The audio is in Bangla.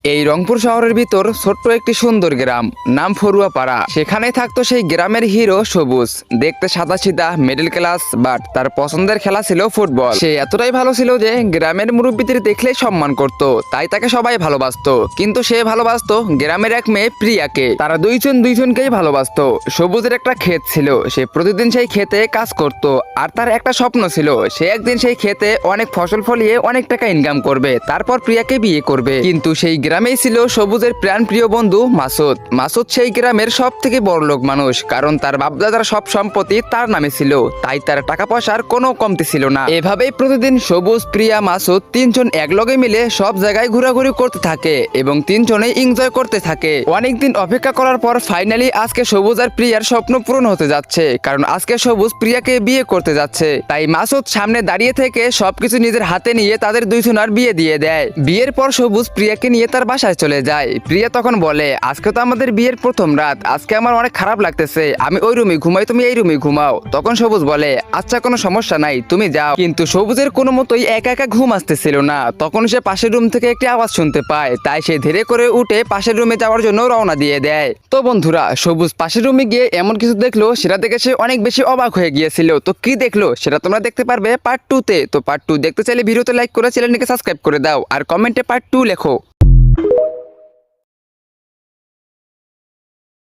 এই রংপুর শহরের ভিতর ছোট্ট একটি সুন্দর গ্রাম, নাম ফরুয়াপাড়া। সেখানেই থাকতো সেই গ্রামের হিরো সবুজ। দেখতে সাদাসিধা, মিডল ক্লাস, বাট তার পছন্দের খেলা ছিল ফুটবল। সে এতটাই ভালো ছিল যে গ্রামের মুরব্বীদের দেখলেই সম্মান করত, তাই তাকে সবাই ভালোবাসতো। কিন্তু সে ভালোবাসতো গ্রামের এক মেয়ে প্রিয়াকে। তারা দুইজনকেই ভালোবাসতো। সবুজের একটা ক্ষেত ছিল, সে প্রতিদিন সেই ক্ষেতে কাজ করত। আর তার একটা স্বপ্ন ছিল, সে একদিন সেই ক্ষেতে অনেক ফসল ফলিয়ে অনেক টাকা ইনকাম করবে, তারপর প্রিয়াকে বিয়ে করবে। কিন্তু সেই গ্রামেই ছিল সবুজের প্রাণপ্রিয় বন্ধু মাসুদ। মাসুদ সেই গ্রামের সব থেকে বড়লোক মানুষ, কারণ তার বাপদাদার সব সম্পত্তি তার নামে ছিল, তাই তার টাকা পয়সার কোনো কমতি ছিল না। এভাবেই প্রতিদিন সবুজ, প্রিয়া, মাসুদ তিনজন একলগে মিলে সব জায়গায় ঘোরাঘুরি করতে থাকে এবং তিনজনেই এনজয় করতে থাকে। অনেকদিন অপেক্ষা করার পর ফাইনালি আজকে সবুজ আর প্রিয়ার স্বপ্ন পূরণ হতে যাচ্ছে, কারণ আজকে সবুজ প্রিয়াকে বিয়ে করতে যাচ্ছে। তাই মাসুদ সামনে দাঁড়িয়ে থেকে সবকিছু নিজের হাতে নিয়ে তাদের দুইজনার বিয়ে দিয়ে দেয়। বিয়ের পর সবুজ প্রিয়াকে নিয়ে তার বাসায় চলে যায়। প্রিয়া তখন বলে, আজকে তো আমাদের বিয়ের প্রথম রাত, আজকে আমার অনেক খারাপ লাগতেছে, আমি ওই রুমে ঘুমাই, তুমি এই রুমে ঘুমাও। তখন সবুজ বলে, আচ্ছা কোনো সমস্যা নাই, তুমি যাও। কিন্তু সবুজের কোনো মতোই একা একা ঘুম আসতেছিল না। তখন সে পাশের রুম থেকে একটি আওয়াজ শুনতে পায়, তাই সে ধীরে করে উঠে পাশের রুমে যাওয়ার জন্য রওনা দিয়ে দেয়। তো বন্ধুরা, সবুজ পাশের রুমে গিয়ে এমন কিছু দেখলো, সেটা দেখে সে অনেক বেশি অবাক হয়ে গিয়েছিল। তো কি দেখলো সেটা তোমরা দেখতে পারবে পার্ট 2 তে। তো পার্ট 2 দেখতে চাইলে ভিডিওতে লাইক করে চ্যানেলটিকে সাবস্ক্রাইব করে দাও আর কমেন্টে পার্ট 2 লেখো।